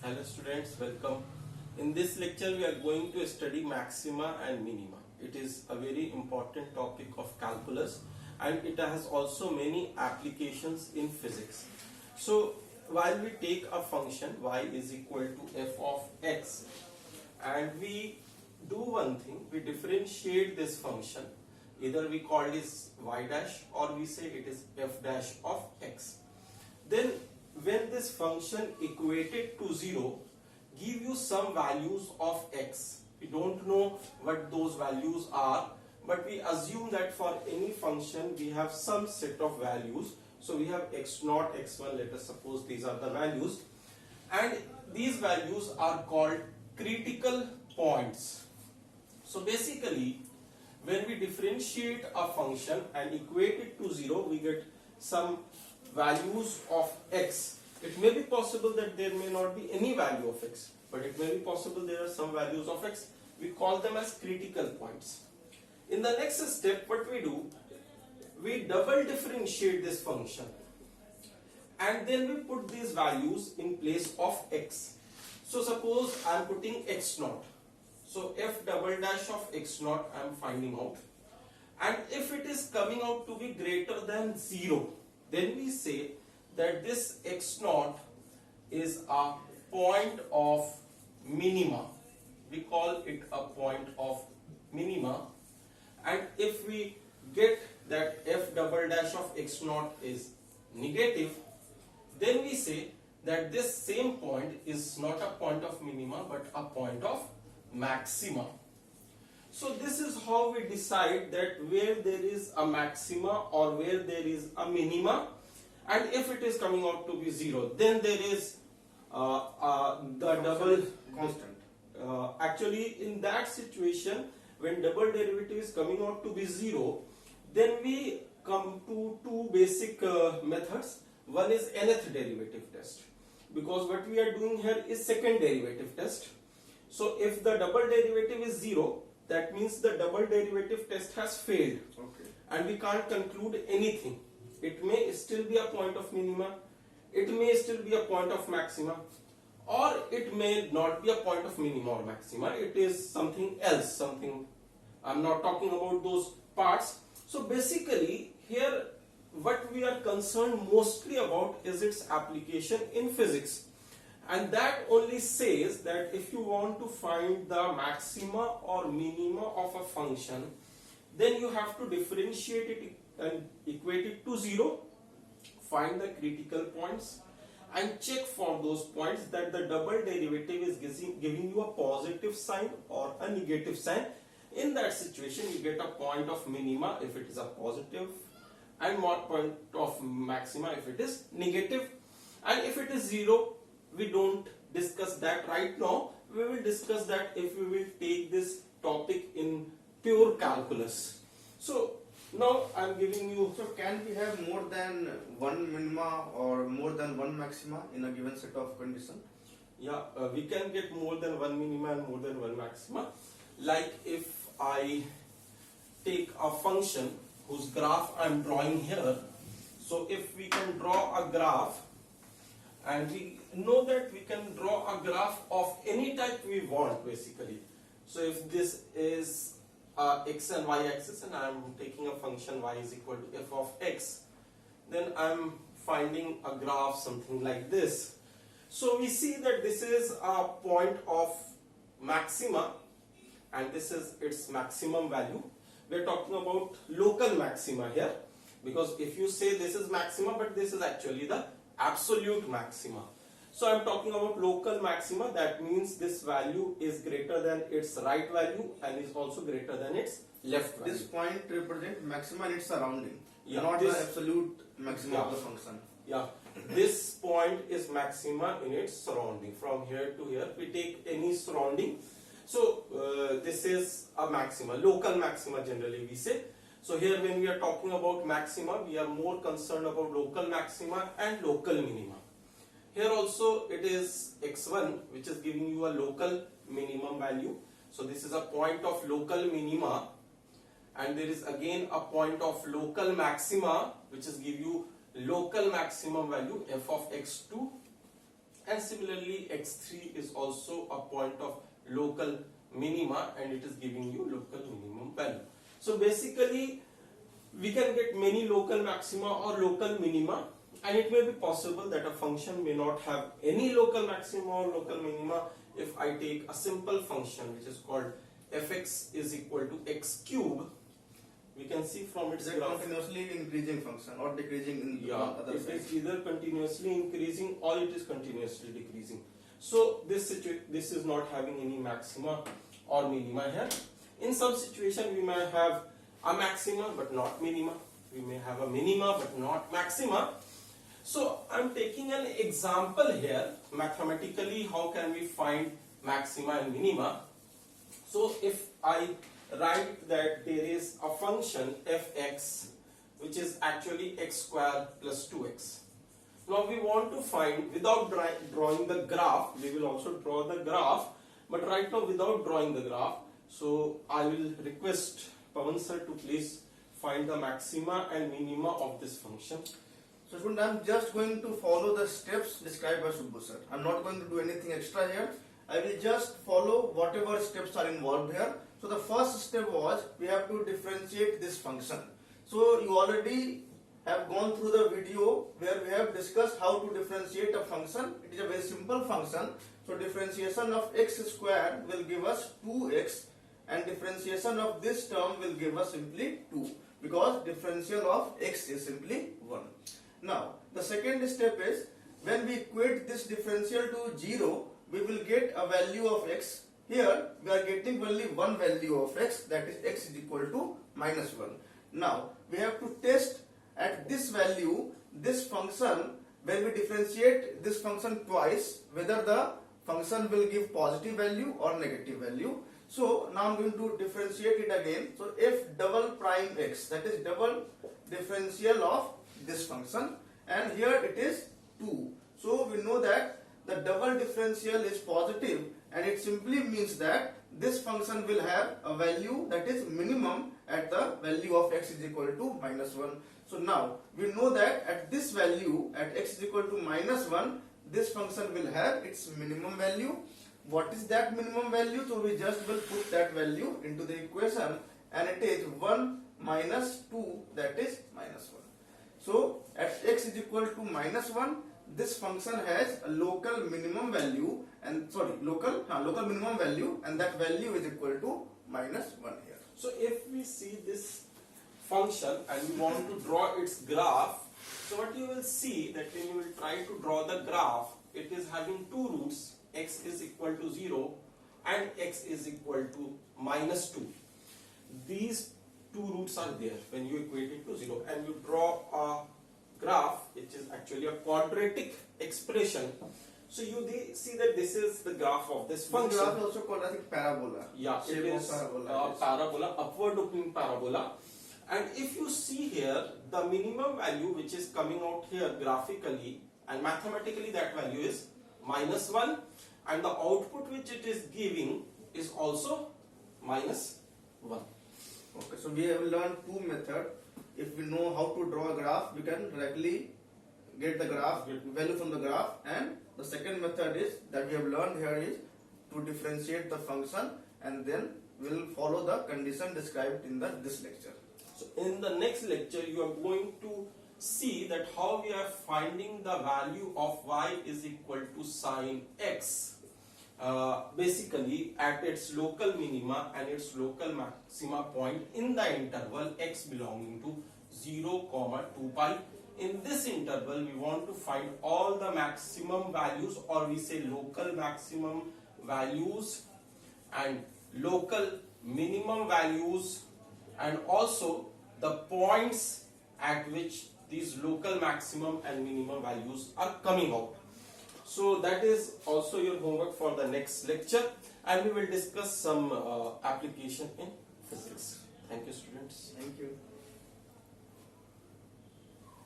Hello students, welcome. In this lecture we are going to study maxima and minima. It is a very important topic of calculus and it has also many applications in physics. So while we take a function y is equal to f of x and we do one thing, we differentiate this function. Either we call this y dash or we say it is f dash of x. Then when this function equated to 0 give you some values of x. We don't know what those values are, but we assume that for any function we have some set of values. So we have x0, x1, let us suppose these are the values, and these values are called critical points. So basically when we differentiate a function and equate it to 0, we get some values of x. It may be possible that there may not be any value of x, but it may be possible there are some values of x. We call them as critical points. In the next step, what we do, we double differentiate this function and then we put these values in place of x. So suppose I am putting x0. So f double dash of x0 I am finding out, and if it is coming out to be greater than 0, then we say that this x0 is a point of minima. We call it a point of minima. And if we get that f double dash of x0 is negative, then we say that this same point is not a point of minima but a point of maxima. So this is how we decide that where there is a maxima or where there is a minima, and if it is coming out to be 0, then there is the double constant. Actually in that situation, when double derivative is coming out to be 0, then we come to two basic methods. One is nth derivative test, because what we are doing here is second derivative test. So if the double derivative is 0, that means the double derivative test has failed, Okay. and we can't conclude anything. It may still be a point of minima, it may still be a point of maxima, or it may not be a point of minima or maxima. It is something else, something, I'm not talking about those parts. So basically here what we are concerned mostly about is its application in physics. And that only says that if you want to find the maxima or minima of a function, then you have to differentiate it and equate it to 0, find the critical points and check for those points that the double derivative is giving you a positive sign or a negative sign. In that situation you get a point of minima if it is a positive and more point of maxima if it is negative. And if it is 0, we don't discuss that right now. We will discuss that if we will take this topic in pure calculus. So now I am giving you. So can we have more than one minima or more than one maxima in a given set of condition? Yeah, we can get more than one minima and more than one maxima. Like if I take a function whose graph I am drawing here. So if we can draw a graph, and we know that we can draw a graph of any type we want basically. So if this is x and y axis and I am taking a function y is equal to f of x, then I am finding a graph something like this. So we see that this is a point of maxima and this is its maximum value. We are talking about local maxima here, because if you say this is maxima but this is actually the absolute maxima. So I am talking about local maxima, that means this value is greater than its right value and is also greater than its left value. This point represents maxima in its surrounding, Yeah, not this- the absolute maxima of the function. Yeah, this point is maxima in its surrounding. From here to here, we take any surrounding. So this is a maxima, local maxima generally we say. So here when we are talking about maxima, we are more concerned about local maxima and local minima. Here also it is x1 which is giving you a local minimum value. So this is a point of local minima, and there is again a point of local maxima which is give you local maximum value f of x2, and similarly x3 is also a point of local minima and it is giving you local minimum value. So basically we can get many local maxima or local minima, and it may be possible that a function may not have any local maxima or local minima if I take a simple function which is called fx is equal to x cube. We can see from its It's a graph. continuously increasing function or decreasing in the Yeah, other it side. is either continuously increasing or it is continuously decreasing. So this is not having any maxima or minima here. In some situation we may have a maxima but not minima. We may have a minima but not maxima. So I am taking an example here. Mathematically, how can we find maxima and minima? So if I write that there is a function fx which is actually x square plus 2x. Now we want to find, without drawing the graph, we will also draw the graph, but right now without drawing the graph, so I will request Pawan sir to please find the maxima and minima of this function. So student, I am just going to follow the steps described by Subbu sir. I am not going to do anything extra here. I will just follow whatever steps are involved here. So the first step was we have to differentiate this function. So you already have gone through the video where we have discussed how to differentiate a function. It is a very simple function. So differentiation of x square will give us 2x and differentiation of this term will give us simply 2 because differential of x is simply 1. Now the second step is when we equate this differential to 0, we will get a value of x. Here we are getting only one value of x, that is x is equal to minus 1. Now we have to test at this value, this function, when we differentiate this function twice, whether the function will give positive value or negative value. So now I am going to differentiate it again. So f double prime x, that is double differential of this function, and here it is 2. So we know that the double differential is positive, and it simply means that this function will have a value that is minimum at the value of x is equal to minus 1. So now we know that at this value, at x is equal to minus 1, this function will have its minimum value. What is that minimum value? So we just will put that value into the equation, and it is 1 minus 2, that is minus 1. So at x is equal to minus 1, this function has a local minimum value, and local minimum value, and that value is equal to minus 1 here. So if we see this function and we want to draw its graph, so what you will see that when you will try to draw the graph, it is having two roots, x is equal to 0 and x is equal to minus 2. These two roots are there when you equate it to 0, and you draw a graph which is actually a quadratic expression. So you see that this is the graph of this function. This graph is also called as a parabola. Yeah, it is a parabola, upward opening parabola. And if you see here, the minimum value which is coming out here graphically and mathematically, that value is minus 1, and the output which it is giving is also minus 1. Okay, so we have learned two methods. If we know how to draw a graph, we can directly get the graph value from the graph, and the second method is that we have learned here is to differentiate the function, and then we will follow the condition described in this lecture. So in the next lecture you are going to see that how we are finding the value of y is equal to sine x, basically at its local minima and its local maxima point in the interval x belonging to 0, 2 pi. In this interval we want to find all the maximum values, or we say local maximum values and local minimum values, and also the points at which these local maximum and minimum values are coming out. So that is also your homework for the next lecture, and we will discuss some application in physics. Thank you, students. Thank you.